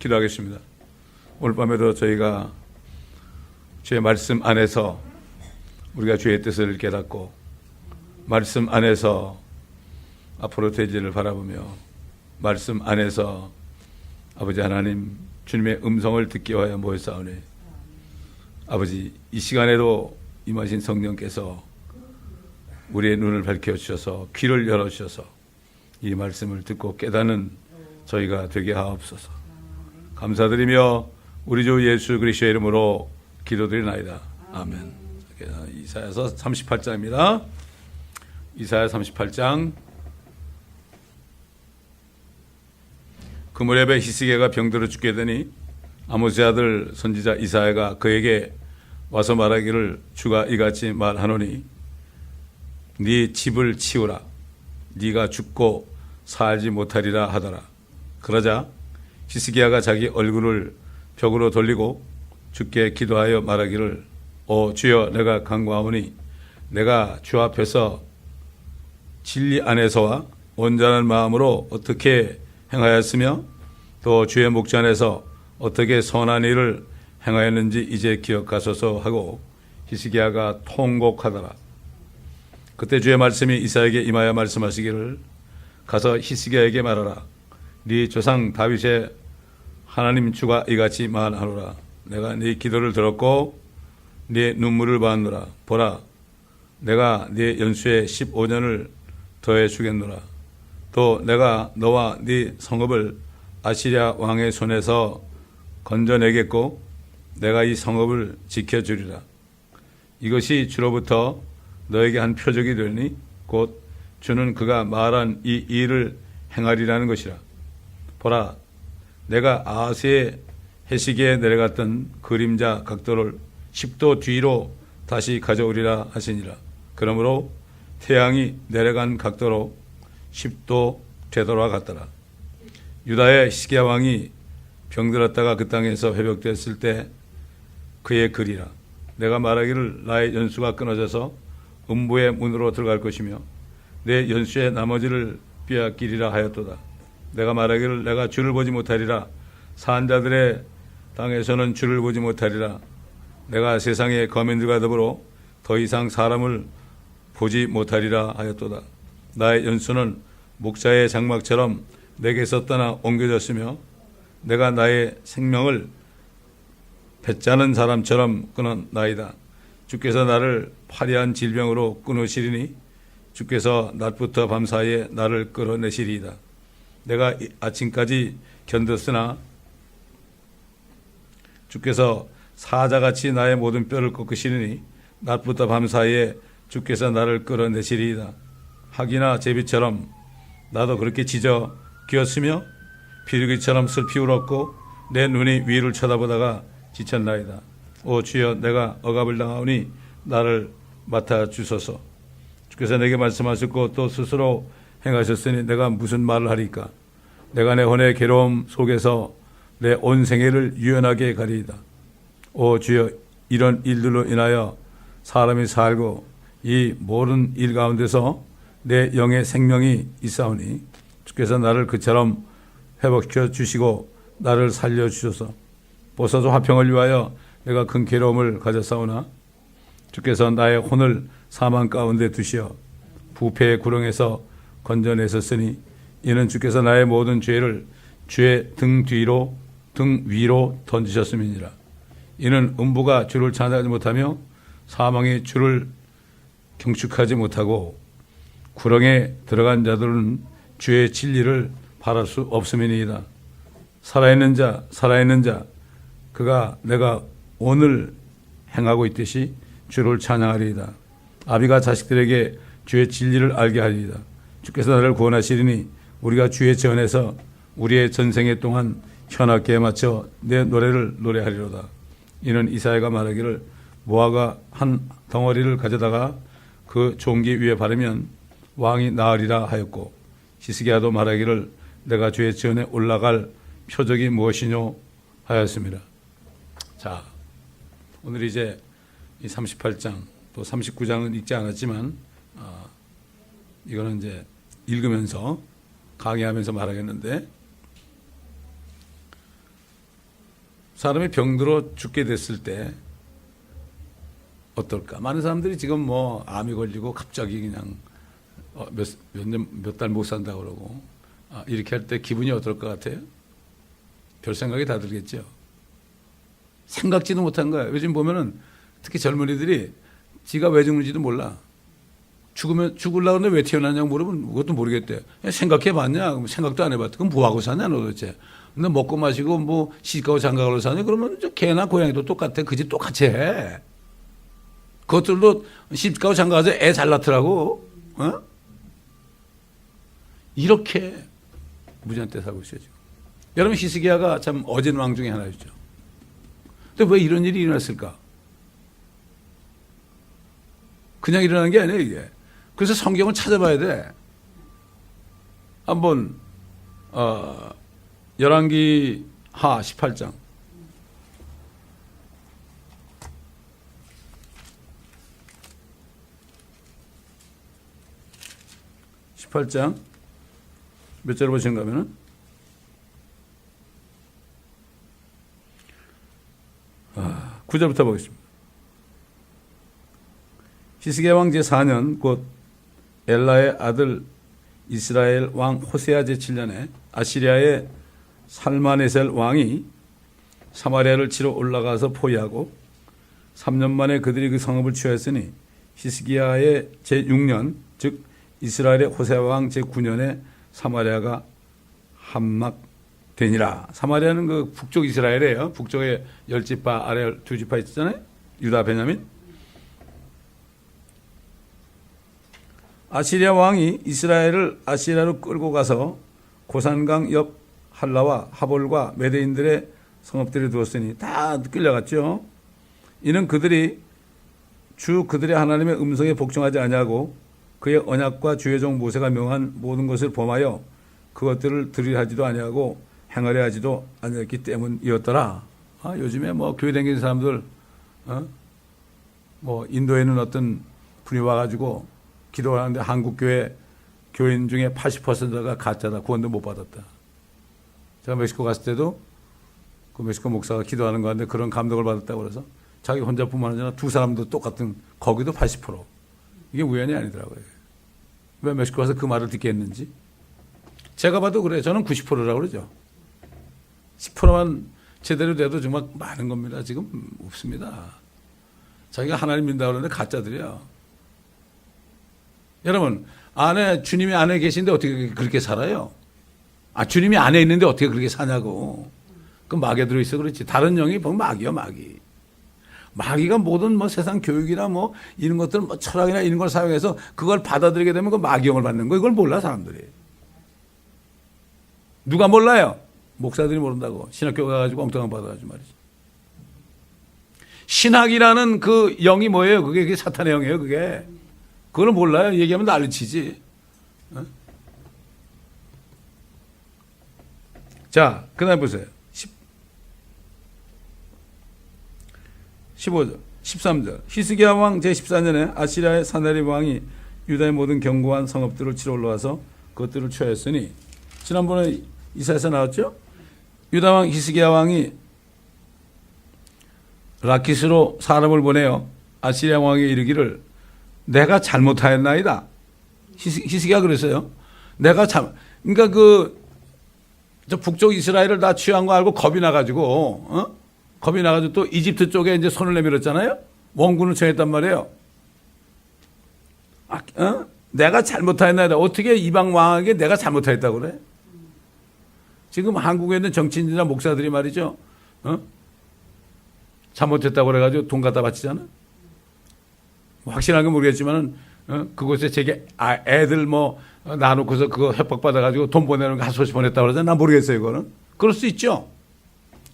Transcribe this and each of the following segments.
기도하겠습니다. 오늘 밤에도 저희가 주의 말씀 안에서 우리가 주의 뜻을 깨닫고 말씀 안에서 앞으로 될 일을 바라보며 말씀 안에서 아버지 하나님 주님의 음성을 듣기 위하여 모였사오니 아버지 이 시간에도 임하신 성령께서 우리의 눈을 밝혀주셔서 귀를 열어주셔서 이 말씀을 듣고 깨닫는 저희가 되게 하옵소서. 감사드리며 우리 주 예수 그리스도의 이름으로 기도드리나이다. 아멘. 이사야서 38장입니다. 이사야 38장. 그 무렵에 히스기야가 병들어 죽게 되니 아모스의 아들 선지자 이사야가 그에게 와서 말하기를 주가 이같이 말하노니 네 집을 치우라. 네가 죽고 살지 못하리라 하더라. 그러자 히스기야가 자기 얼굴을 벽으로 돌리고 주께 기도하여 말하기를 오 주여 내가 간구하오니 내가 주 앞에서 진리 안에서와 온전한 마음으로 어떻게 행하였으며 또 주의 목전 안에서 어떻게 선한 일을 행하였는지 이제 기억하소서 하고 히스기야가 통곡하더라. 그때 주의 말씀이 이사야에게 임하여 말씀하시기를 가서 히스기야에게 말하라. 네 조상 다윗의 하나님 주가 이같이 말하노라. 내가 네 기도를 들었고 네 눈물을 봤노라. 보라 내가 네 연수에 15년을 더해 주겠노라. 또 내가 너와 네 성읍을 아시리아 왕의 손에서 건져내겠고 내가 이 성읍을 지켜주리라. 이것이 주로부터 너에게 한 표적이 되니 곧 주는 그가 말한 이 일을 행하리라는 것이라. 보라 내가 아하스의 해시기에 내려갔던 그림자 각도를 10도 뒤로 다시 가져오리라 하시니라. 그러므로 태양이 내려간 각도로 10도 되돌아갔더라. 유다의 히스기야 왕이 병들었다가 그 땅에서 회복되었을 때 그의 글이라. 내가 말하기를 나의 연수가 끊어져서 음부의 문으로 들어갈 것이며 내 연수의 나머지를 빼앗기리라 하였도다. 내가 말하기를 내가 주를 보지 못하리라. 사한 자들의 땅에서는 주를 보지 못하리라. 내가 세상의 거민들과 더불어 더 이상 사람을 보지 못하리라 하였도다. 나의 연수는 목자의 장막처럼 내게서 떠나 옮겨졌으며 내가 나의 생명을 배짜는 사람처럼 끊었나이다. 주께서 나를 파리한 질병으로 끊으시리니 주께서 낮부터 밤 사이에 나를 끌어내시리이다. 내가 아침까지 견뎠으나 주께서 사자같이 나의 모든 뼈를 꺾으시리니 낮부터 밤 사이에 주께서 나를 끌어내시리이다. 학이나 제비처럼 나도 그렇게 짖어 기었으며 비둘기처럼 슬피 울었고 내 눈이 위를 쳐다보다가 지쳤나이다. 오 주여 내가 억압을 당하오니 나를 맡아주소서. 주께서 내게 말씀하셨고 또 스스로 행하셨으니 내가 무슨 말을 하리까. 내가 내 혼의 괴로움 속에서 내 온 생애를 유연하게 가리이다. 오 주여 이런 일들로 인하여 사람이 살고 이 모든 일 가운데서 내 영의 생명이 있사오니 주께서 나를 그처럼 회복시켜 주시고 나를 살려주셔서 보소서 화평을 위하여 내가 큰 괴로움을 가졌사오나 주께서 나의 혼을 사망 가운데 두시어 부패의 구렁에서 건져내셨으니 이는 주께서 나의 모든 죄를 주의 등 위로 던지셨음이니라. 이는 음부가 주를 찬양하지 못하며 사망이 주를 경축하지 못하고 구렁에 들어간 자들은 주의 진리를 바랄 수 없음이니이다. 살아있는 자 그가 내가 오늘 행하고 있듯이 주를 찬양하리이다. 아비가 자식들에게 주의 진리를 알게 하리이다. 주께서 나를 구원하시리니 우리가 주의 전에서 우리의 전생애 동안 현악기에 맞춰 내 노래를 노래하리로다. 이는 이사야가 말하기를 모아가 한 덩어리를 가져다가 그 종기 위에 바르면 왕이 나으리라 하였고 히스기야도 말하기를 내가 주의 전에 올라갈 표적이 무엇이뇨 하였습니다. 자, 오늘 이제 이 38장 또 39장은 읽지 않았지만 이거는 이제 읽으면서 강의하면서 말하겠는데 사람이 병들어 죽게 됐을 때 어떨까? 많은 사람들이 지금 뭐 암이 걸리고 갑자기 그냥 몇 달 못 산다고 그러고 이렇게 할 때 기분이 어떨 것 같아요? 별 생각이 다 들겠죠. 생각지도 못한 거야. 요즘 보면은 특히 젊은이들이 지가 왜 죽는지도 몰라. 죽으려고 하는데 왜 태어났냐고 물으면 그것도 모르겠대. 생각해 봤냐? 그럼 생각도 안 해봤대. 그럼 뭐하고 사냐 너 도대체. 근데 먹고 마시고 뭐 시집가고 장가가로 사냐? 그러면 저 개나 고양이도 똑같아. 그 집 똑같이 해. 그것들도 시집가고 장가가서 애 잘 낳더라고. 어? 이렇게 무지한테 살고 있어요 지금. 여러분 히스기야가 참 어진 왕 중에 하나였죠. 근데 왜 이런 일이 일어났을까? 그냥 일어나는 게 아니에요 이게. 그래서 성경을 찾아봐야 돼. 한번 열왕기 하 18장. 18장 몇 절을 보시는가 하면은 9절부터 보겠습니다. 히스기야 왕 제4년 곧 엘라의 아들 이스라엘 왕 호세아 제7년에 아시리아의 살마네셀 왕이 사마리아를 치러 올라가서 포위하고 3년 만에 그들이 그 성읍을 취하였으니 히스기야의 제6년 즉 이스라엘의 호세아 왕 제9년에 사마리아가 함락되니라. 사마리아는 그 북쪽 이스라엘이에요. 북쪽에 10지파 아래 2지파 있잖아요. 유다 베냐민. 아시리아 왕이 이스라엘을 아시리아로 끌고 가서 고산강 옆 할라와 하볼과 메대인들의 성읍들에 두었으니 다 끌려갔죠. 이는 그들이 주 그들의 하나님의 음성에 복종하지 아니하고 그의 언약과 주의 종 모세가 명한 모든 것을 범하여 그것들을 들으려 하지도 아니하고 행하려 하지도 아니했기 때문이었더라. 요즘에 뭐 교회 다니는 사람들 뭐 인도에는 어떤 분이 와가지고 기도하는데 한국 교인 중에 80%가 가짜다. 구원도 못 받았다. 제가 멕시코 갔을 때도 그 멕시코 목사가 기도하는 거 하는데 그런 감동을 받았다고 그래서 자기 혼자뿐만 아니라 두 사람도 똑같은 거기도 80%. 이게 우연이 아니더라고요. 왜 멕시코 가서 그 말을 듣게 했는지. 제가 봐도 그래요. 저는 90%라고 그러죠. 10%만 제대로 돼도 정말 많은 겁니다. 지금 없습니다. 자기가 하나님 믿는다고 그러는데 가짜들이야. 여러분, 주님이 안에 계신데 어떻게 그렇게 살아요? 주님이 안에 있는데 어떻게 그렇게 사냐고. 그 마귀에 들어있어 그렇지. 다른 영이 보면 마귀야, 마귀. 마귀가 모든 뭐 세상 교육이나 뭐 이런 것들 뭐 철학이나 이런 걸 사용해서 그걸 받아들이게 되면 그 마귀영을 받는 거. 이걸 몰라, 사람들이. 누가 몰라요? 목사들이 모른다고. 신학교 가가지고 엉뚱한 받아가지고 말이지. 신학이라는 그 영이 뭐예요? 그게 사탄의 영이에요, 그게. 그걸 몰라요? 얘기하면 난리치지. 자, 그 다음에 보세요. 15절, 13절. 히스기야 왕 제14년에 아시리아의 사나립 왕이 유다의 모든 견고한 성읍들을 치러 올라와서 그것들을 취하였으니 지난번에 이사야서 나왔죠? 유다 왕 히스기야 왕이 라키스로 사람을 보내요. 아시리아 왕에게 이르기를 내가 잘못하였나이다. 히스기야 그랬어요. 그러니까 저 북쪽 이스라엘을 다 취한 거 알고 겁이 나가지고, 겁이 나가지고 또 이집트 쪽에 이제 손을 내밀었잖아요. 원군을 정했단 말이에요. 내가 잘못하였나이다. 어떻게 이방 왕에게 내가 잘못하였다고 그래? 지금 한국에 있는 정치인이나 목사들이 말이죠. 잘못했다고 그래가지고 돈 갖다 바치잖아. 확실한 건 모르겠지만은, 그곳에 제게 애들 뭐 놔놓고서 그거 협박받아가지고 돈 보내는 거 하소시 보냈다고 그러잖아. 난 모르겠어요, 이거는. 그럴 수 있죠.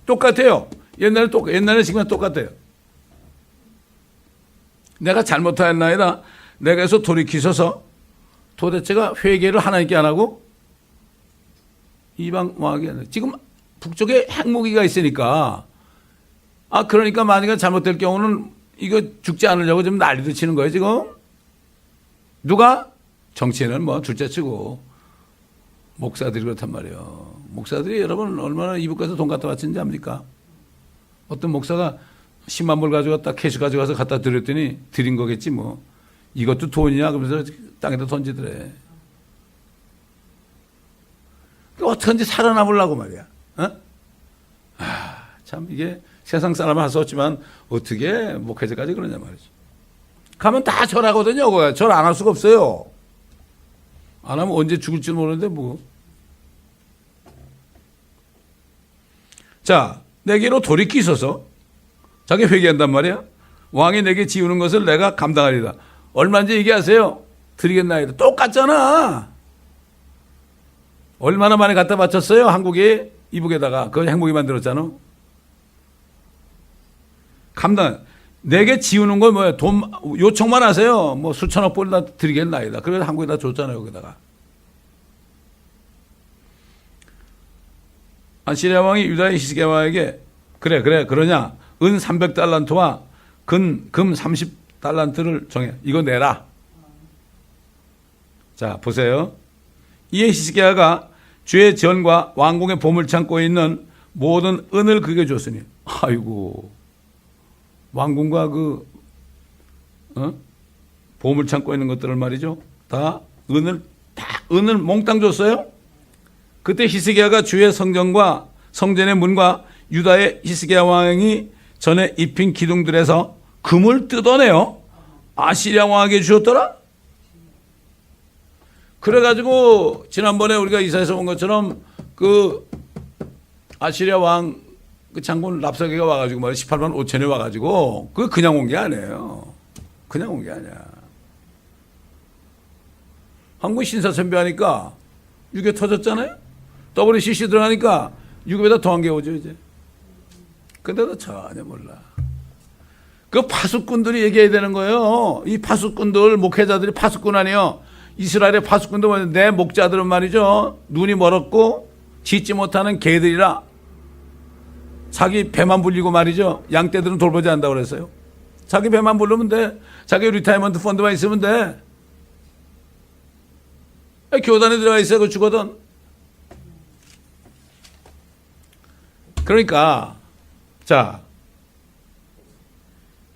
똑같아요. 옛날에 지금은 똑같아요. 내가 잘못하였나이다. 내가 해서 돌이키셔서 도대체가 회개를 하나님께 안 하고 이방 왕에게 하는. 지금 북쪽에 핵무기가 있으니까 그러니까 만약에 잘못될 경우는 이거 죽지 않으려고 좀 난리도 치는 거예요, 지금. 누가? 정치인은 뭐 둘째 치고 목사들이 그렇단 말이에요. 목사들이 여러분 얼마나 이북 가서 돈 갖다 바치는지 압니까? 어떤 목사가 10만 불 가져갔다 캐시 가져가서 갖다 드렸더니 드린 거겠지 뭐. 이것도 돈이냐 그러면서 땅에다 던지더래. 어떻게든지 살아남으려고 말이야. 어? 참 이게 세상 사람은 할 수 없지만 어떻게 목회자까지 그러냐 말이지. 가면 다 절하거든요. 절 안 할 수가 없어요. 안 하면 언제 죽을지 모르는데 뭐. 자, 내게로 돌이키소서. 자기 회개한단 말이야. 왕이 내게 지우는 것을 내가 감당하리라. 얼마인지 얘기하세요. 드리겠나이다. 똑같잖아. 얼마나 많이 갖다 바쳤어요? 한국에 이북에다가. 그거 행복이 만들었잖아. 감당. 내게 지우는 건 뭐예요? 돈 요청만 하세요. 뭐 수천억 불 다 드리겠나이다. 그래서 한국에다 줬잖아요. 여기다가. 아시리아 왕이 유다의 히스기야 왕에게 그러냐. 은 300달란트와 금 30달란트를 정해. 이거 내라. 자, 보세요. 이에 히스기야가 주의 전과 왕궁의 보물창고에 있는 모든 은을 그게 줬으니. 아이고. 왕궁과 보물창고에 있는 것들을 말이죠. 다 은을 몽땅 줬어요. 그때 히스기야가 주의 성전과 성전의 문과 유다의 히스기야 왕이 전에 입힌 기둥들에서 금을 뜯어내요. 아시리아 왕에게 주었더라. 그래가지고 지난번에 우리가 이사에서 본 것처럼 그 아시리아 왕 그 장군 랍사게가 와가지고 말이야 18만 5천에 와가지고 그 그냥 온 게 아니에요. 그냥 온 게 아니야. 한국 신사천비하니까 유교 터졌잖아요. WCC 들어가니까 유교보다 더한 게 오죠 이제. 근데도 전혀 몰라. 그 파수꾼들이 얘기해야 되는 거예요. 이 파수꾼들 목회자들이 파수꾼 아니에요. 이스라엘의 파수꾼들 내 목자들은 말이죠. 눈이 멀었고 짖지 못하는 개들이라. 자기 배만 불리고 말이죠. 양떼들은 돌보지 않는다고 그랬어요. 자기 배만 부르면 돼. 자기 리타이먼트 펀드만 있으면 돼. 교단에 들어가 있어야 그 주거든. 그러니까 자,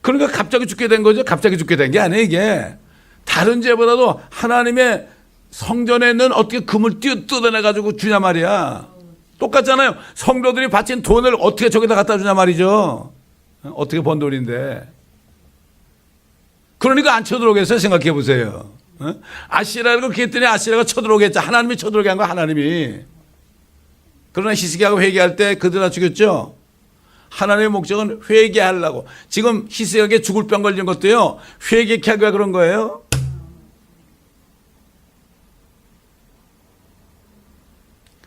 그러니까 갑자기 죽게 된 거죠. 갑자기 죽게 된 게 아니에요 이게. 다른 죄보다도 하나님의 성전에 있는 어떻게 금을 뜯어내가지고 주냐 말이야. 똑같잖아요. 성도들이 바친 돈을 어떻게 저기다 갖다 주냐 말이죠. 어떻게 번 돈인데. 그러니까 안 쳐들어오겠어요. 생각해 보세요. 아시라라고 그렇게 했더니 아시라가 쳐들어오겠죠. 하나님이 쳐들어오게 한 거 하나님이. 그러나 히스기야가 회개할 때 그들 다 죽였죠. 하나님의 목적은 회개하려고. 지금 히스기야에게 죽을 병 걸린 것도요. 회개케 하기가 그런 거예요.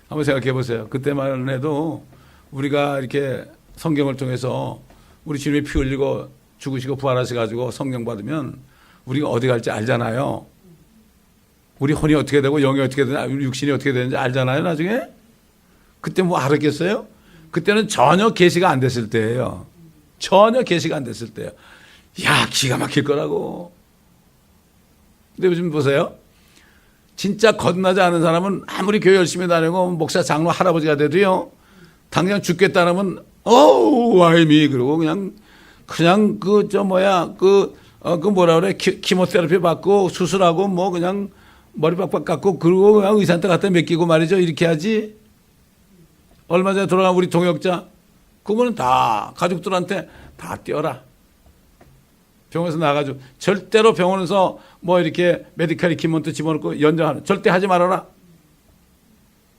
한번 생각해 보세요. 그때만 해도 우리가 이렇게 성경을 통해서 우리 주님이 피 흘리고 죽으시고 부활하셔가지고 성령 받으면 우리가 어디 갈지 알잖아요. 우리 혼이 어떻게 되고 영이 어떻게 되나, 우리 육신이 어떻게 되는지 알잖아요. 나중에. 그때 뭐 알았겠어요? 그때는 전혀 계시가 안 됐을 때예요. 전혀 계시가 안 됐을 때예요. 야, 기가 막힐 거라고. 근데 요즘 보세요. 진짜 거듭나지 않은 사람은 아무리 교회 열심히 다니고 목사 장로 할아버지가 돼도요. 당장 죽겠다면 와이미 그러고 그냥 그 뭐라 그래 키모테라피 받고 수술하고 뭐 그냥 머리 빡빡 깎고 그러고 그냥 의사한테 갖다 맡기고 말이죠. 이렇게 하지. 얼마 전에 돌아간 우리 동역자 그분은 다 가족들한테 다 떼어라. 병원에서 나가지고 절대로 병원에서 뭐 이렇게 메디컬 이퀴먼트 집어넣고 연장하는 절대 하지 말아라.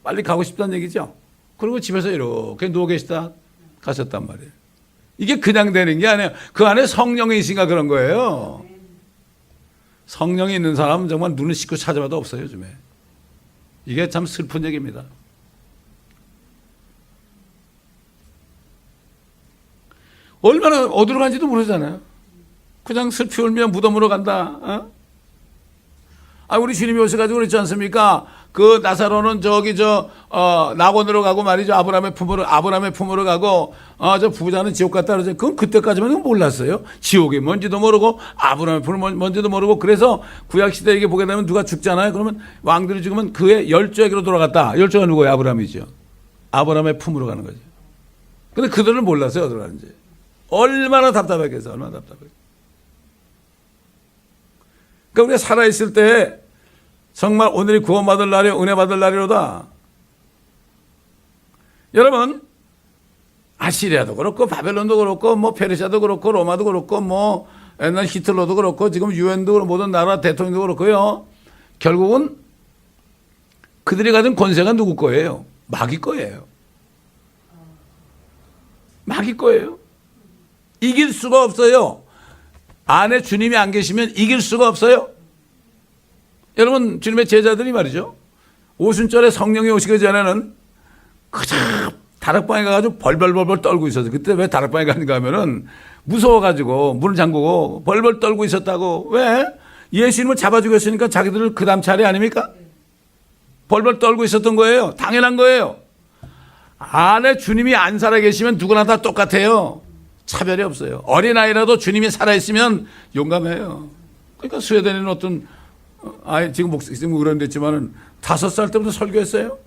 빨리 가고 싶다는 얘기죠. 그리고 집에서 이렇게 누워 계시다 가셨단 말이에요. 이게 그냥 되는 게 아니에요. 그 안에 성령이 있으니까 그런 거예요. 성령이 있는 사람은 정말 눈을 씻고 찾아봐도 없어요 요즘에. 이게 참 슬픈 얘기입니다. 얼마나 어디로 간지도 모르잖아요. 그냥 슬피 울며 무덤으로 간다. 우리 주님이 오셔가지고 그랬지 않습니까? 그 나사로는 낙원으로 가고 말이죠. 아브라함의 품으로 가고, 저 부자는 지옥 갔다 그러죠. 그건 그때까지만 몰랐어요. 지옥이 뭔지도 모르고, 아브라함의 품이 뭔지도 모르고, 그래서 구약시대에 이게 보게 되면 누가 죽잖아요. 그러면 왕들이 죽으면 그의 열조에게로 돌아갔다. 열조가 누구예요? 아브라함이죠. 아브라함의 품으로 가는 거죠. 근데 그들은 몰랐어요. 어디로 가는지. 얼마나 답답했겠어요. 얼마나 답답했겠어요. 그러니까 우리가 살아있을 때 정말 오늘이 구원받을 날이 은혜 받을 날이로다. 여러분, 아시리아도 그렇고 바벨론도 그렇고 뭐 페르시아도 그렇고 로마도 그렇고 뭐 옛날 히틀러도 그렇고 지금 유엔도 그렇고 모든 나라 대통령도 그렇고요. 결국은 그들이 가진 권세가 누구 거예요? 마귀 거예요. 마귀 거예요. 이길 수가 없어요. 안에 주님이 안 계시면 이길 수가 없어요. 여러분, 주님의 제자들이 말이죠. 오순절에 성령이 오시기 전에는 그저 다락방에 가가지고 벌벌벌벌 떨고 있었어요. 그때 왜 다락방에 가는가 하면은 무서워가지고 문을 잠그고 벌벌 떨고 있었다고. 왜? 예수님을 잡아 죽였으니까 자기들을 그 다음 차례 아닙니까? 벌벌 떨고 있었던 거예요. 당연한 거예요. 안에 주님이 안 살아계시면 누구나 다 똑같아요. 차별이 없어요. 어린아이라도 주님이 살아있으면 용감해요. 그러니까 스웨덴에 있는 어떤 아이, 지금 목사님 의뢰됐지만은 5살 때부터 설교했어요.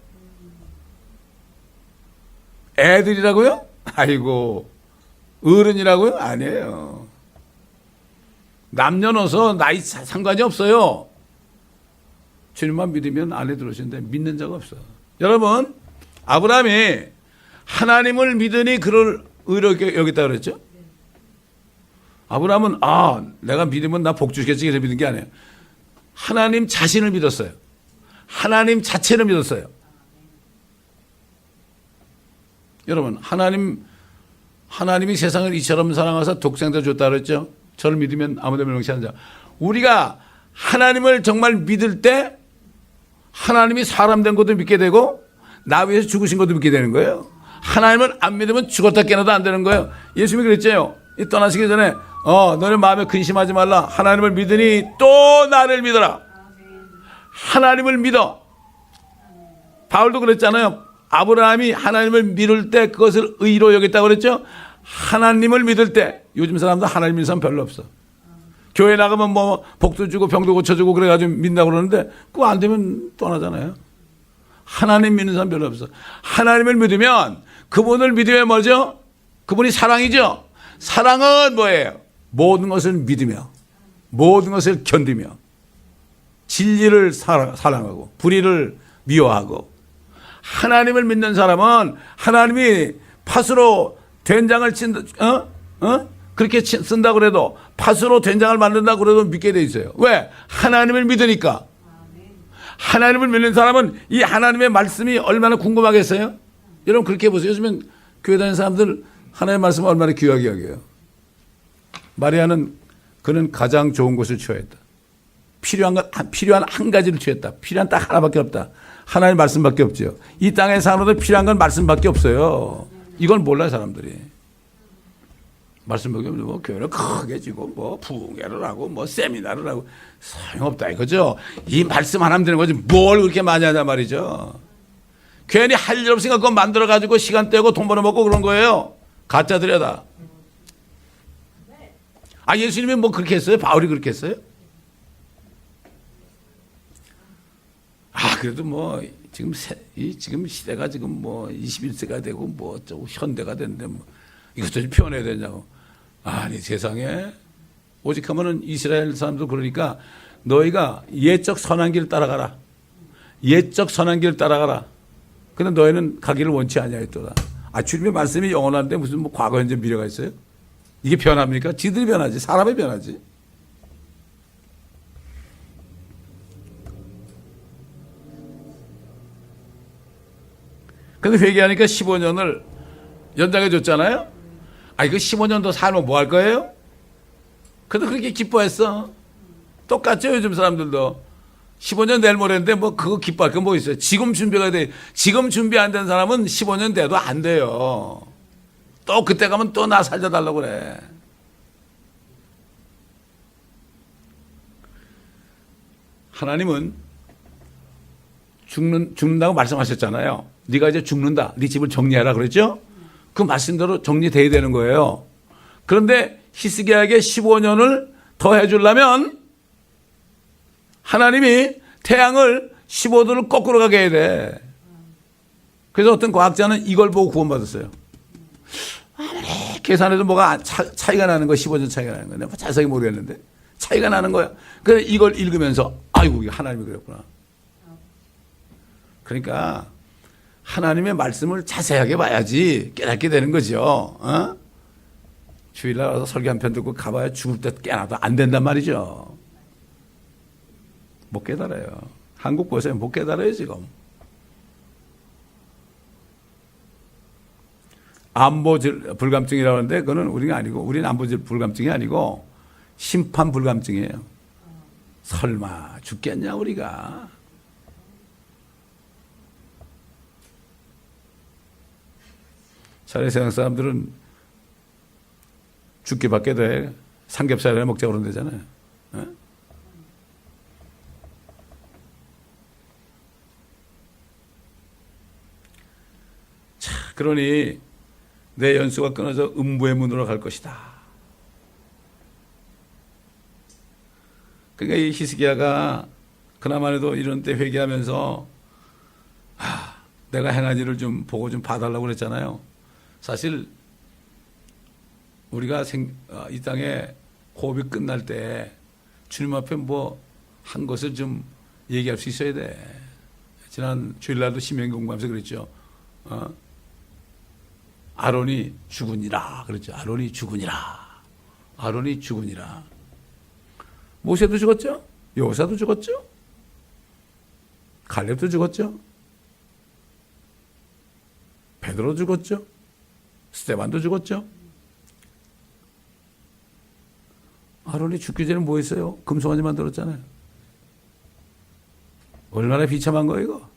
애들이라고요? 아이고, 어른이라고요? 아니에요. 남녀노소 나이 상관이 없어요. 주님만 믿으면 안에 들어오시는데 믿는 자가 없어. 여러분, 아브라함이 하나님을 믿으니 그를 의롭게 여겼다 그랬죠? 아브라함은 내가 믿으면 나 복 주시겠지 그래서 믿은 게 아니에요. 하나님 자신을 믿었어요. 하나님 자체를 믿었어요. 여러분, 하나님이 세상을 이처럼 사랑하사 독생자 줬다 그랬죠? 저를 믿으면 아무데나 명시하는 자. 우리가 하나님을 정말 믿을 때 하나님이 사람 된 것도 믿게 되고 나 위해서 죽으신 것도 믿게 되는 거예요. 하나님을 안 믿으면 죽었다 깨어나도 안 되는 거예요. 예수님이 그랬죠. 떠나시기 전에 너네 마음에 근심하지 말라. 하나님을 믿으니 또 나를 믿어라. 하나님을 믿어. 바울도 그랬잖아요. 아브라함이 하나님을 믿을 때 그것을 의로 여겼다고 그랬죠. 하나님을 믿을 때 요즘 사람들 하나님 믿는 사람 별로 없어. 교회 나가면 뭐 복도 주고 병도 고쳐주고 그래가지고 믿는다고 그러는데 그거 안 되면 떠나잖아요. 하나님 믿는 사람 별로 없어. 하나님을 믿으면 그분을 믿으면 뭐죠? 그분이 사랑이죠. 사랑은 뭐예요? 모든 것을 믿으며 모든 것을 견디며 진리를 사랑하고 불의를 미워하고. 하나님을 믿는 사람은 하나님이 팥으로 된장을 그렇게 쓴다고 그래도 팥으로 된장을 만든다고 그래도 믿게 돼 있어요. 왜? 하나님을 믿으니까. 하나님을 믿는 사람은 이 하나님의 말씀이 얼마나 궁금하겠어요? 여러분 그렇게 해보세요. 요즘엔 교회 다니는 사람들 하나님의 말씀을 얼마나 귀하게 여겨요. 마리아는 그는 가장 좋은 것을 취하였다. 필요한 한 가지를 취했다. 필요한 딱 하나밖에 없다. 하나님의 말씀밖에 없죠. 이 땅에 사람들 필요한 건 말씀밖에 없어요. 이걸 몰라요 사람들이. 말씀밖에 없는데 뭐 교회를 크게 지고 뭐 부흥회를 하고 뭐 세미나를 하고 소용없다 이거죠. 이 말씀 하나면 되는 거지 뭘 그렇게 많이 하냐 말이죠. 괜히 할 일 없으니까 그거 만들어가지고 시간 떼고 돈 벌어먹고 그런 거예요. 가짜들이다. 예수님이 뭐 그렇게 했어요? 바울이 그렇게 했어요? 그래도 뭐 지금 시대가 지금 뭐 21세가 되고 뭐 어쩌고 현대가 됐는데 뭐 이것도 좀 표현해야 되냐고. 아니 세상에 오직 하면은 이스라엘 사람들 그러니까 너희가 예적 선한 길을 따라가라. 예적 선한 길을 따라가라. 근데 너희는 가기를 원치 아니하였도다. 주님의 말씀이 영원한데 무슨 뭐 과거 현재 미래가 있어요? 이게 변합니까? 지들이 변하지 사람이 변하지. 근데 회개하니까 15년을 연장해 줬잖아요. 이거 15년 더 살면 뭐 할 거예요? 그래도 그렇게 기뻐했어. 똑같죠 요즘 사람들도. 15년 내일 모레인데 뭐 그거 기뻐할 거 뭐 있어요. 지금 준비가 돼. 지금 준비 안 된 사람은 15년 돼도 안 돼요. 또 그때 가면 또 나 살려달라고 그래. 하나님은 죽는다고 말씀하셨잖아요. 네가 이제 죽는다. 네 집을 정리하라 그랬죠? 그 말씀대로 정리돼야 되는 거예요. 그런데 히스기야에게 15년을 더 해주려면 하나님이 태양을 15도를 거꾸로 가게 해야 돼. 그래서 어떤 과학자는 이걸 보고 구원받았어요. 계산해도 뭐가 차이가 나는 거야. 15년 차이가 나는 거야. 내가 자세히 모르겠는데 차이가 나는 거야. 그래 이걸 읽으면서 아이고 이게 하나님이 그랬구나. 그러니까 하나님의 말씀을 자세하게 봐야지 깨닫게 되는 거죠. 어? 주일날 와서 설교 한 편 듣고 가봐야 죽을 때 깨나도 안 된단 말이죠. 못 깨달아요. 한국 보세요. 못 깨달아요 지금. 안보 불감증이라고 하는데 그거는 우리가 아니고 우리는 안보 불감증이 아니고 심판 불감증이에요. 설마 죽겠냐 우리가. 차라리 세상 사람들은 죽기 밖에 돼 삼겹살이나 먹자고 그러면 되잖아요. 어? 자, 그러니 내 연수가 끊어져 음부의 문으로 갈 것이다. 그러니까 이 히스기야가 그나마도 이런 때 회개하면서 내가 행한 일을 좀 보고 좀 봐달라고 그랬잖아요. 사실 우리가 이 땅에 호흡이 끝날 때 주님 앞에 뭐 한 것을 좀 얘기할 수 있어야 돼. 지난 주일날도 신명기 공부하면서 그랬죠. 아론이 죽으니라 그랬죠. 아론이 죽으니라. 아론이 죽으니라. 모세도 죽었죠. 여호사도 죽었죠. 갈렙도 죽었죠. 베드로 죽었죠. 스데반도 죽었죠. 아론이 죽기 전에 뭐 했어요? 금송아지 만들었잖아요. 얼마나 비참한 거예요 이거.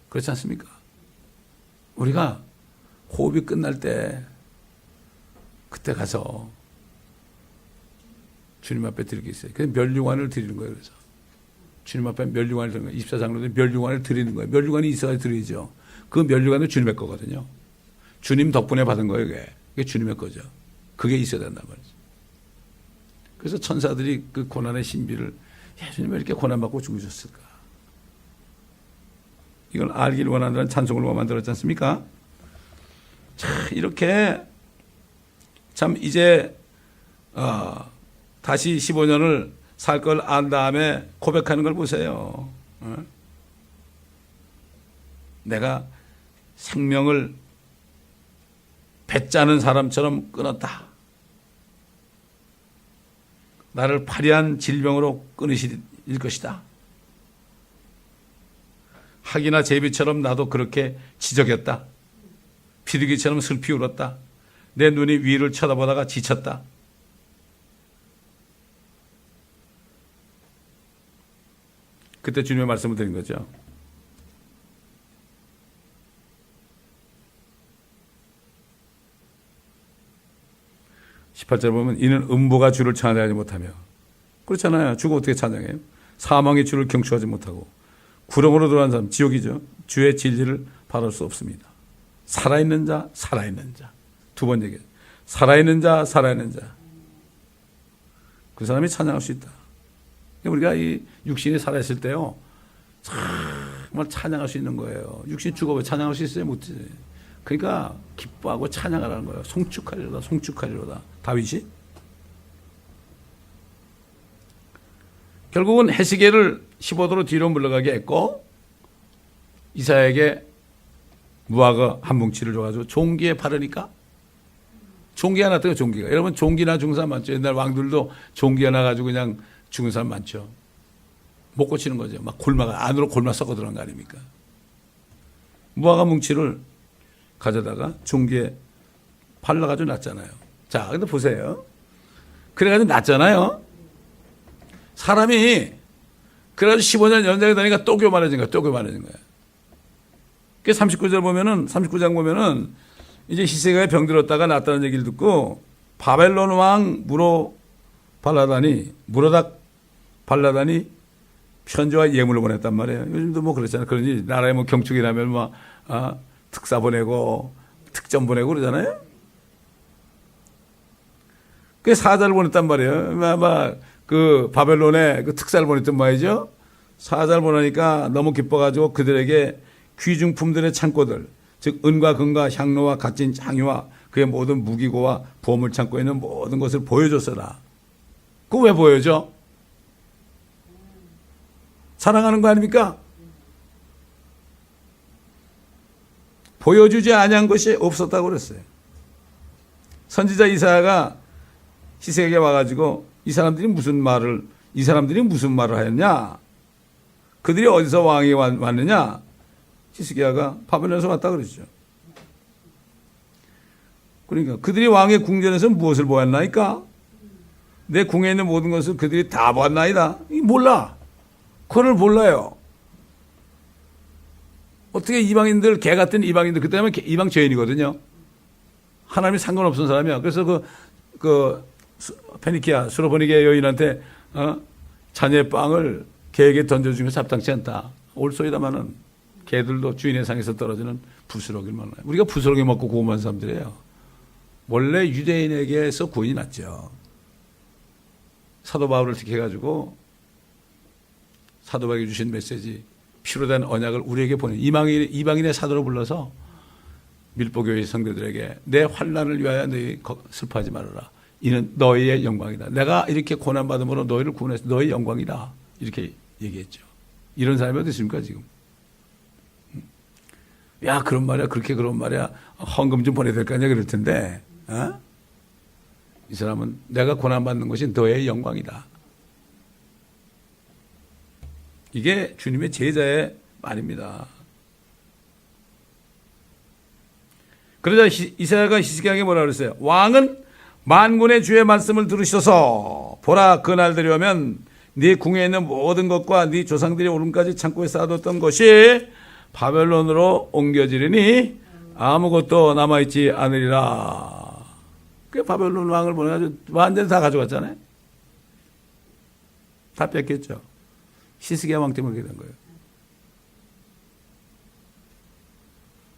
그렇지 않습니까? 우리가 호흡이 끝날 때 그때 가서 주님 앞에 드릴 게 있어요. 그래서 멸류관을 드리는 거예요. 그래서 주님 앞에 멸류관을 드리는 거예요. 24장로들 멸류관을 드리는 거예요. 멸류관이 있어야 드리죠. 그 멸류관은 주님의 거거든요. 주님 덕분에 받은 거예요. 그게 주님의 거죠. 그게 있어야 된단 말이죠. 그래서 천사들이 그 고난의 신비를 예수님 왜 이렇게 고난받고 죽으셨을까? 이걸 알기를 원한다는 찬송을 만들었지 않습니까? 자, 이렇게 참 이제 다시 15년을 살 걸 안 다음에 고백하는 걸 보세요. 내가 생명을 배짜는 사람처럼 끊었다. 나를 파리한 질병으로 끊으실 것이다. 학이나 제비처럼 나도 그렇게 지적했다. 비둘기처럼 슬피 울었다. 내 눈이 위를 쳐다보다가 지쳤다. 그때 주님의 말씀을 드린 거죠. (18절) 보면 이는 음부가 주를 찬양하지 못하며, 그렇잖아요. 주가 어떻게 찬양해요? 사망이 주를 경축하지 못하고 구렁으로 들어간 사람 지옥이죠. 주의 진리를 바랄 수 없습니다. 살아있는 자, 살아있는 자. 두 번 얘기해요. 살아있는 자, 살아있는 자. 그 사람이 찬양할 수 있다. 우리가 이 육신이 살아있을 때요, 정말 찬양할 수 있는 거예요. 육신이 죽어도 찬양할 수 있어요? 못지. 그러니까 기뻐하고 찬양하라는 거예요. 송축하리로다, 송축하리로다. 다윗이 결국은 헤스기야를 15도로 뒤로 물러가게 했고 이사야에게 무화과 한 뭉치를 줘가지고 종기에 바르니까 종기 하나 뜨고 종기가. 여러분 종기나 죽은 사람 많죠. 옛날 왕들도 종기 하나 가지고 그냥 죽은 사람 많죠. 못 고치는 거죠. 막 골마가 안으로 골마 썩어 들어간 거 아닙니까? 무화과 뭉치를 가져다가 종기에 발라가지고 놨잖아요. 자, 근데 보세요. 그래가지고 놨잖아요. 사람이 그래가지고 15년 연장이 되니까 또 교만해진 거야. 또 교만해진 거야. 그 39절 보면은 39장 보면은 이제 히스기야가 병들었다가 낫다는 얘기를 듣고 바벨론 왕 무로닥 발라다니 편지와 예물을 보냈단 말이에요. 요즘도 뭐 그렇잖아요. 그러니 나라에 뭐 경축이 나면 뭐 특사 보내고 특전 보내고 그러잖아요. 그 사자를 보냈단 말이에요. 아마 그 바벨론에 그 특사를 보냈던 말이죠. 사자를 보내니까 너무 기뻐가지고 그들에게 귀중품들의 창고들, 즉 은과 금과 향로와 값진 향유와 그의 모든 무기고와 보물 창고에 있는 모든 것을 보여줬어라. 그거 왜 보여줘? 사랑하는 거 아닙니까? 보여주지 아니한 것이 없었다고 그랬어요. 선지자 이사야가 히스기야에게 와가지고 이 사람들이 무슨 말을 하였냐? 그들이 어디서 왕이 왔느냐? 히스기야가 바벨론에서 왔다 그러죠. 그러니까 그들이 왕의 궁전에서 무엇을 보았나이까? 내 궁에 있는 모든 것을 그들이 다 보았나이다. 몰라. 그걸 몰라요. 어떻게 이방인들, 개 같은 이방인들, 그때 하면 이방 죄인이거든요. 하나님이 상관없는 사람이야. 그래서 페니키아, 수로보니게 여인한테, 자녀의 빵을 개에게 던져주면 잡당치 않다. 올소이다마는 개들도 주인의 상에서 떨어지는 부스러기를 먹나요. 우리가 부스러기 먹고 구원한 사람들이에요. 원래 유대인에게서 구원이 났죠. 사도 바울을 택해가지고 사도 바울이 주신 메시지, 피로 된 언약을 우리에게 보낸 이방인의 사도로 불러서 밀보교회 성도들에게 내 환난을 위하여 너희 슬퍼하지 말아라. 이는 너희의 영광이다. 내가 이렇게 고난받음으로 너희를 구원해서 너희의 영광이다. 이렇게 얘기했죠. 이런 사람이 어디 있습니까 지금? 야 그런 말이야 그렇게 그런 말이야 헌금 좀 보내야 될 거 아니야 그럴 텐데 이 사람은 내가 고난받는 것이 너의 영광이다. 이게 주님의 제자의 말입니다. 그러자 이사야가 히스기야에게 뭐라 그랬어요? 왕은 만군의 주의 말씀을 들으셔서 보라 그날들이 오면 네 궁에 있는 모든 것과 네 조상들이 오름까지 창고에 쌓아뒀던 것이 바벨론으로 옮겨지리니 아무것도 남아있지 않으리라. 그 바벨론 왕을 보내가지고 완전히 다 가져갔잖아요. 다 뺏겼죠. 히스기야 왕 때문에 그렇게 된 거예요.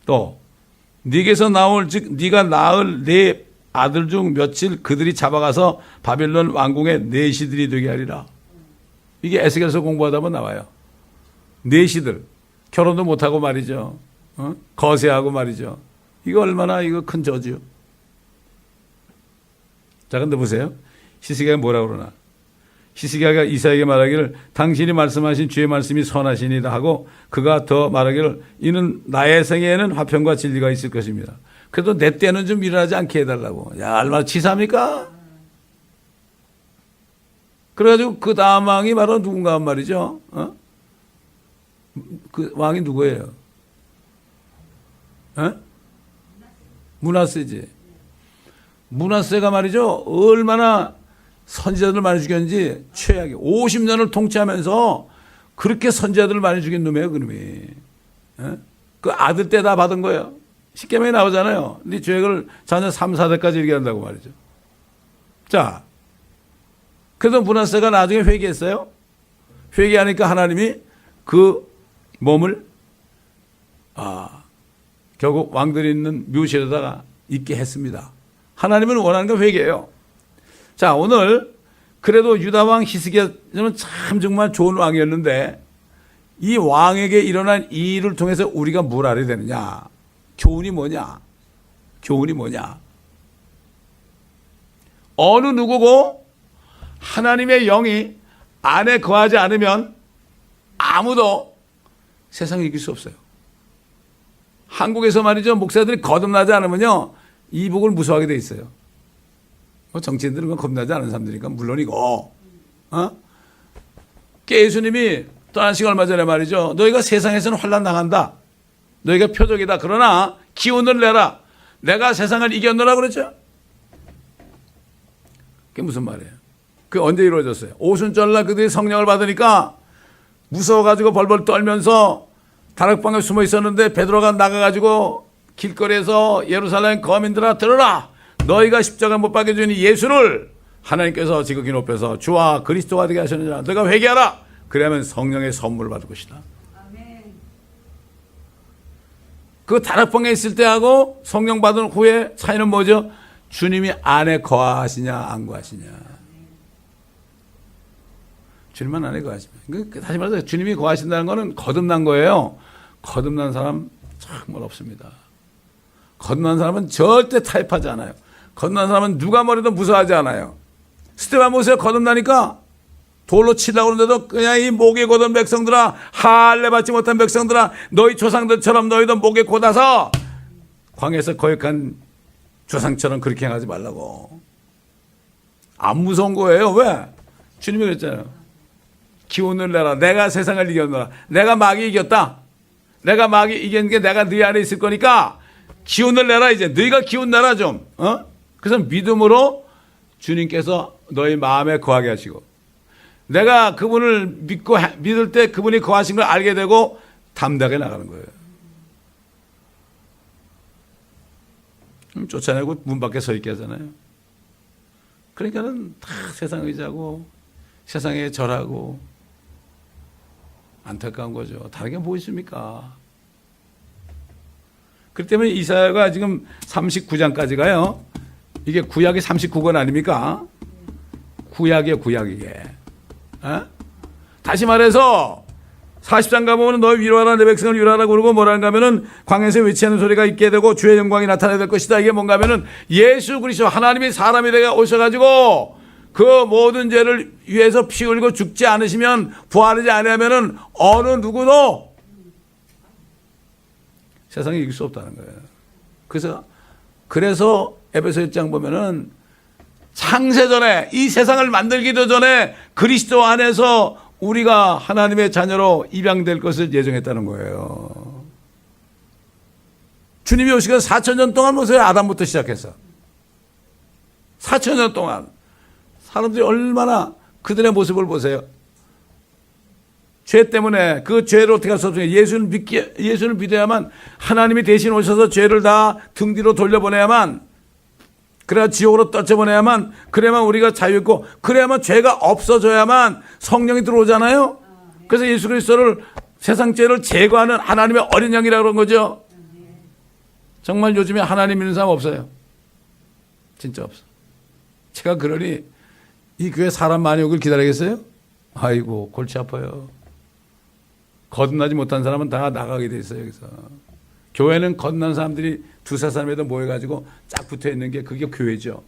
또 네게서 나올 즉 네가 낳을 네 아들 중 며칠 그들이 잡아가서 바벨론 왕궁의 내시들이 되게 하리라. 이게 에스겔서 공부하다 보면 나와요. 내시들 결혼도 못하고 말이죠. 거세하고 말이죠. 이거 얼마나 이거 큰 저주요. 자, 근데 보세요. 히스기야가 뭐라고 그러나. 히스기야가 이사야에게 말하기를 당신이 말씀하신 주의 말씀이 선하시니다 하고 그가 더 말하기를 이는 나의 생애에는 화평과 진리가 있을 것입니다. 그래도 내 때는 좀 일어나지 않게 해달라고. 야, 얼마나 치사합니까? 그래가지고 그 다음 왕이 바로 누군가 한 말이죠. 그 왕이 누구예요? 므낫세지. 므낫세가 말이죠. 얼마나 선지자들 많이 죽였는지 최악이 50년을 통치하면서 그렇게 선지자들을 많이 죽인 놈이에요. 그놈이. 그 아들 때 다 받은 거예요. 십계명에 나오잖아요. 네 죄를 자녀 3, 4대까지 이렇게 한다고 말이죠. 자, 그래서 므낫세가 나중에 회개했어요. 회개하니까 하나님이 그 몸을 결국 왕들이 있는 묘실에다가 있게 했습니다. 하나님은 원하는 건 회개예요. 자, 오늘 그래도 유다왕 히스기야는 참 정말 좋은 왕이었는데 이 왕에게 일어난 이 일을 통해서 우리가 뭘 알아야 되느냐? 교훈이 뭐냐? 교훈이 뭐냐? 어느 누구고 하나님의 영이 안에 거하지 않으면 아무도 세상을 이길 수 없어요. 한국에서 말이죠. 목사들이 거듭나지 않으면요. 이복을 무서워하게 돼 있어요. 정치인들은 겁나지 않은 사람들이니까 물론이고, 예수님이 떠나시고 얼마 전에 말이죠. 너희가 세상에서는 환난 당한다. 너희가 표적이다. 그러나 기운을 내라. 내가 세상을 이겼노라 그랬죠. 그게 무슨 말이에요? 그게 언제 이루어졌어요? 오순절날 그들이 성령을 받으니까 무서워가지고 벌벌 떨면서 다락방에 숨어 있었는데 베드로가 나가가지고 길거리에서 예루살렘 거민들아 들어라. 너희가 십자가 못 박혀 주니 예수를 하나님께서 지극히 높여서 주와 그리스도가 되게 하셨느니라. 너희가 회개하라. 그러면 성령의 선물을 받을 것이다. 아멘. 그 다락방에 있을 때하고 성령 받은 후에 차이는 뭐죠? 주님이 안에 거하시냐 안 거하시냐. 주님만 안에 거하시면. 다시 말해서 주님이 거하신다는 것은 거듭난 거예요. 거듭난 사람 정말 없습니다. 거듭난 사람은 절대 타협하지 않아요. 거듭난 사람은 누가 뭐래도 무서워하지 않아요. 스데반 보세요. 거듭나니까 돌로 치려고 하는데도 그냥 이 목에 곧은 백성들아, 할례 받지 못한 백성들아, 너희 조상들처럼 너희도 목에 곧아서 광야에서 거역한 조상처럼 그렇게 행하지 말라고. 안 무서운 거예요. 왜? 주님이 그랬잖아요. 기운을 내라. 내가 세상을 이겼노라. 내가 마귀 이겼다. 내가 마귀 이긴 게 내가 네 안에 있을 거니까 기운을 내라. 이제 너희가 기운 내라 좀. 그래서 믿음으로 주님께서 너희 마음에 거하게 하시고, 내가 그분을 믿고 믿을 때 그분이 거하신 걸 알게 되고 담대하게 나가는 거예요. 쫓아내고 문 밖에 서 있게 하잖아요. 그러니까는 다 세상 의지하고 세상에 절하고 안타까운 거죠. 다른 게 뭐 있습니까? 그렇기 때문에 이사야가 지금 39장까지가요. 이게 구약이 39권 아닙니까? 구약이에요, 구약 이게. 다시 말해서 40장 가보면 너 위로하라 내 백성을 위로하라 그러고 뭐라는가 하면은 광야에서 외치는 소리가 있게 되고 주의 영광이 나타나야 될 것이다. 이게 뭔가 하면은 예수 그리스도 하나님이 사람이 되게 오셔가지고 그 모든 죄를 위해서 피 흘리고 죽지 않으시면 부활하지 않으면은 어느 누구도 세상에 이길 수 없다는 거예요. 그래서 에베소 1장 보면은 창세전에 이 세상을 만들기도 전에 그리스도 안에서 우리가 하나님의 자녀로 입양될 것을 예정했다는 거예요. 주님이 오시고 4,000년 동안 보세요. 아담부터 시작해서 4,000년 동안 사람들이 얼마나 그들의 모습을 보세요. 죄 때문에 그 죄를 어떻게 할 수 없어요. 예수를 믿어야만, 하나님이 대신 오셔서 죄를 다 등 뒤로 돌려보내야만, 그래야 지옥으로 떨쳐보내야만, 그래야만 우리가 자유있고, 그래야만 죄가 없어져야만 성령이 들어오잖아요. 그래서 예수 그리스도를, 세상 죄를 제거하는 하나님의 어린 양이라고 그런 거죠. 정말 요즘에 하나님 믿는 사람 없어요. 진짜 없어. 제가 그러니 이 교회 사람 많이 오길 기다리겠어요? 아이고 골치 아파요. 거듭나지 못한 사람은 다 나가게 돼 있어요. 여기서 교회는 거듭난 사람들이 두세 사람에도 모여가지고 쫙 붙어 있는 게 그게 교회죠.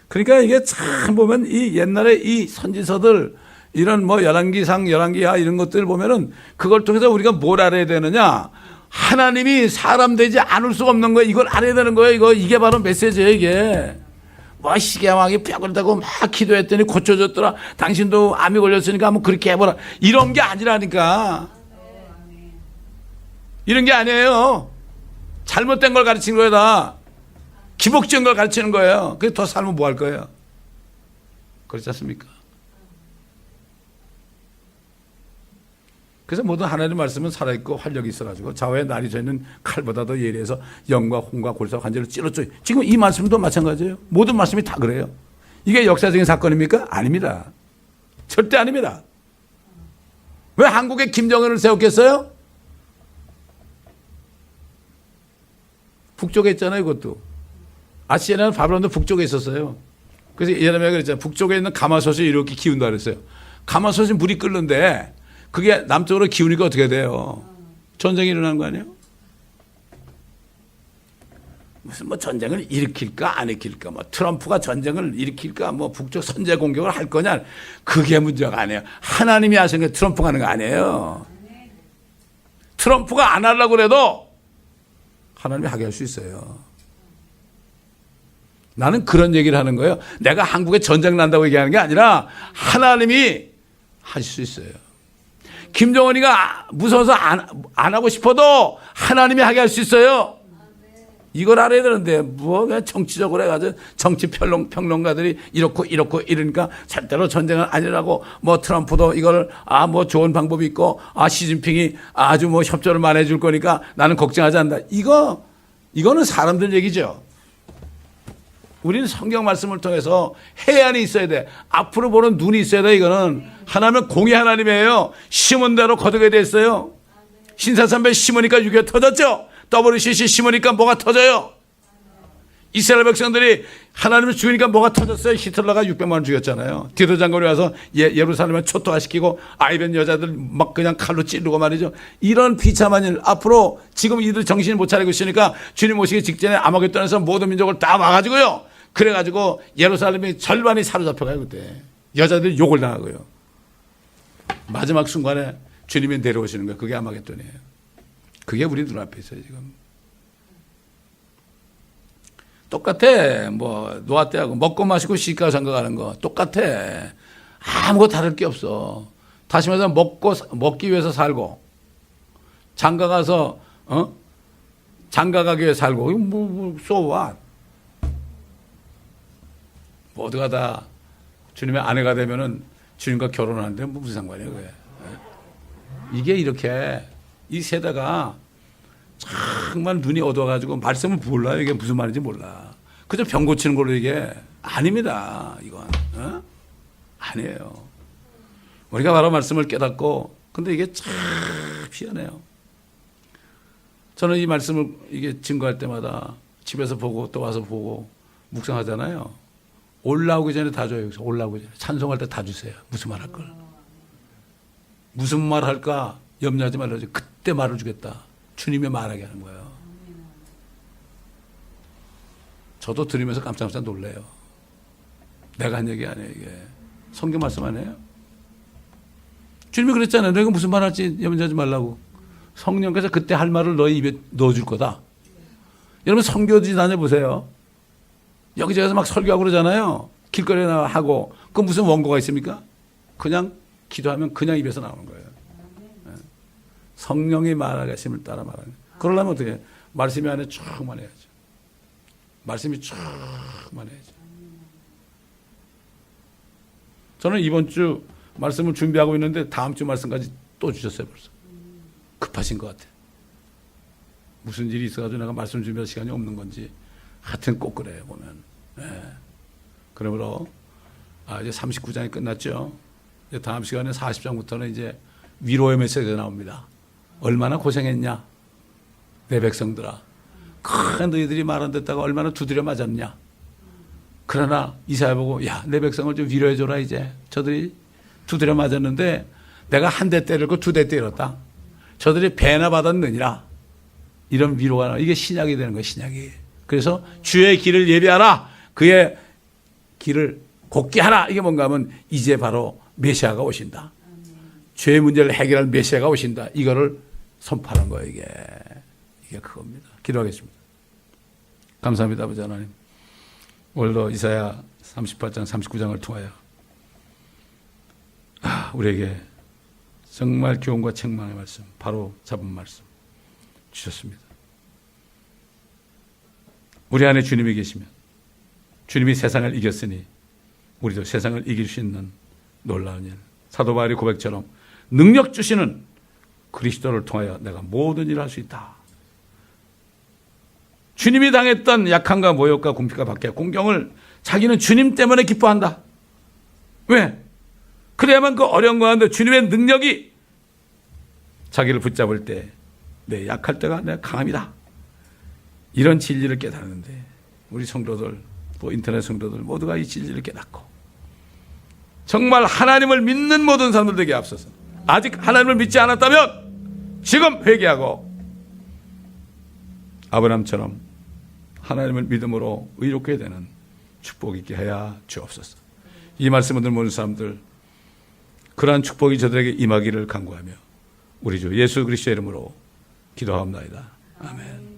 그러니까 이게 참 보면 이 옛날에 이 선지서들 이런 뭐 열왕기상 열왕기하 이런 것들 보면은 그걸 통해서 우리가 뭘 알아야 되느냐, 하나님이 사람 되지 않을 수가 없는 거예요. 이걸 알아야 되는 거예요. 이게 바로 메시지예요. 이게 뭐 시계왕이 뼈를 대고 막 기도했더니 고쳐졌더라. 당신도 암이 걸렸으니까 한번 그렇게 해보라. 이런 게 아니라니까. 이런 게 아니에요. 잘못된 걸 가르치는 거예요. 다 기복적인 걸 가르치는 거예요. 그게 더 살면 뭐 할 거예요? 그렇지 않습니까? 그래서 모든 하나님의 말씀은 살아있고 활력이 있어가지고 좌우에 날이 져 있는 칼보다도 예리해서 영과 홍과 골사 관절을 찔러줘. 지금 이 말씀도 마찬가지예요. 모든 말씀이 다 그래요. 이게 역사적인 사건입니까? 아닙니다. 절대 아닙니다. 왜 한국에 김정은을 세웠겠어요? 북쪽에 있잖아요. 이것도 아시아는 바벨론도 북쪽에 있었어요. 그래서 예레미야가 그랬잖아요. 북쪽에 있는 가마솥이 이렇게 기운다 그랬어요. 가마솥이 물이 끓는데 그게 남쪽으로 기우니까 어떻게 돼요? 전쟁이 일어나는 거 아니에요? 무슨 뭐 전쟁을 일으킬까 안 일으킬까, 뭐 트럼프가 전쟁을 일으킬까, 뭐 북쪽 선제 공격을 할 거냐, 그게 문제가 아니에요. 하나님이 하신 게 트럼프가 하는 거 아니에요. 트럼프가 안 하려고 그래도 하나님이 하게 할 수 있어요. 나는 그런 얘기를 하는 거예요. 내가 한국에 전쟁 난다고 얘기하는 게 아니라 하나님이 하실 수 있어요. 김정은이가 무서워서 안 하고 싶어도 하나님이 하게 할 수 있어요. 이걸 알아야 되는데 뭐 그냥 정치적으로 해가지고 정치 평론가들이 이렇고 이러니까 절대로 전쟁은 아니라고, 뭐 트럼프도 이걸 뭐 좋은 방법이 있고 시진핑이 아주 뭐 협조를 많이 해줄 거니까 나는 걱정하지 않는다. 이거는 사람들 얘기죠. 우리는 성경 말씀을 통해서 해안이 있어야 돼. 앞으로 보는 눈이 있어야 돼. 이거는 하나님은 공의 하나님이에요. 심은 대로 거두게 돼 있어요. 신사삼배 심으니까 6.25 터졌죠. WCC 심으니까 뭐가 터져요. 이스라엘 백성들이 하나님을 죽이니까 뭐가 터졌어요? 히틀러가 600만 원 죽였잖아요. 디도 장군이 와서 예루살렘을 초토화시키고 아이벤 여자들 막 그냥 칼로 찌르고 말이죠. 이런 비참한 일, 앞으로 지금 이들 정신을 못 차리고 있으니까 주님 오시기 직전에 아마겟돈에서 모든 민족을 다 와가지고요. 그래가지고 예루살렘이 절반이 사로잡혀가요. 그때 여자들이 욕을 당하고요. 마지막 순간에 주님이 내려오시는 거예요. 그게 아마겟돈이에요. 그게 우리 눈앞에 있어요 지금. 똑같아. 뭐 노아 때하고 먹고 마시고 시집가고 장가가는 거 똑같아. 아무것도 다를 게 없어. 다시 말해서 먹기 위해서 살고 장가가서 장가가기 위해 살고 뭐 so what? 모두가 다 주님의 아내가 되면은 주님과 결혼하는데 무슨 상관이에요 그게. 이게 이렇게 이 세대가 정말 눈이 어두워가지고 말씀을 몰라요. 이게 무슨 말인지 몰라. 그저 병 고치는 걸로 이게 아닙니다. 이건 아니에요. 우리가 바로 말씀을 깨닫고 근데 이게 참 희한해요. 저는 이 말씀을 이게 증거할 때마다 집에서 보고 또 와서 보고 묵상하잖아요. 올라오기 전에 다 줘요. 여기서 올라오기 전에 찬송할 때 다 주세요. 무슨 말 할 걸. 무슨 말 할까 염려하지 말라죠. 그때 말을 주겠다. 주님이 말하게 하는 거예요. 저도 들으면서 깜짝깜짝 놀래요. 내가 한 얘기 아니에요. 이게 성경 말씀 아니에요. 주님이 그랬잖아요. 너희가 무슨 말 할지 염려하지 말라고. 성령께서 그때 할 말을 너희 입에 넣어줄 거다. 여러분 선교지 다녀보세요. 여기저기서 막 설교하고 그러잖아요. 길거리에 하고 그 무슨 원고가 있습니까? 그냥 기도하면 그냥 입에서 나오는 거예요. 성령이 말하심을 따라 말하는 거예요. 그러려면 어떻게 해요? 말씀이 안에 쭉만 해야죠. 말씀이 쭉만 해야죠. 저는 이번 주 말씀을 준비하고 있는데 다음 주 말씀까지 또 주셨어요. 벌써. 급하신 것 같아요. 무슨 일이 있어가지고 내가 말씀 준비할 시간이 없는 건지 하여튼 꼭 그래요 보면. 네. 그러므로 이제 39장이 끝났죠. 이제 다음 시간에 40장부터는 이제 위로의 메시지가 나옵니다. 얼마나 고생했냐 내 백성들아. 큰 너희들이 말 안 듣다가 얼마나 두드려 맞았냐. 그러나 이사야 보고 야 내 백성을 좀 위로해 줘라. 이제 저들이 두드려 맞았는데 내가 한 대 때리고 두 대 때렸다. 저들이 배나 받았느니라. 이런 위로가 나와. 이게 신약이 되는 거예요. 신약이. 그래서 주의 길을 예비하라. 그의 길을 곱게 하라. 이게 뭔가 하면 이제 바로 메시아가 오신다. 죄의 문제를 해결할 메시아가 오신다. 이거를 선포하는 거예요. 이게 그겁니다. 기도하겠습니다. 감사합니다. 아버지 하나님. 오늘도 이사야 38장 39장을 통하여 우리에게 정말 교훈과 책망의 말씀, 바로 잡은 말씀 주셨습니다. 우리 안에 주님이 계시면 주님이 세상을 이겼으니 우리도 세상을 이길 수 있는 놀라운 일, 사도 바울의 고백처럼 능력 주시는 그리스도를 통하여 내가 모든 일을 할 수 있다. 주님이 당했던 약함과 모욕과 궁핍과 박해, 공경을 자기는 주님 때문에 기뻐한다. 왜? 그래야만 그 어려운 가운데 주님의 능력이 자기를 붙잡을 때 내 약할 때가 내가 강함이다. 이런 진리를 깨닫는데 우리 성도들 또 인터넷 성도들 모두가 이 진리를 깨닫고 정말 하나님을 믿는 모든 사람들 되게 앞서서 아직 하나님을 믿지 않았다면 지금 회개하고 아브라함처럼 하나님을 믿음으로 의롭게 되는 축복 있게 해야 주옵소서. 이 말씀을 듣는 모든 사람들 그러한 축복이 저들에게 임하기를 간구하며 우리 주 예수 그리스도의 이름으로 기도하옵나이다. 아멘.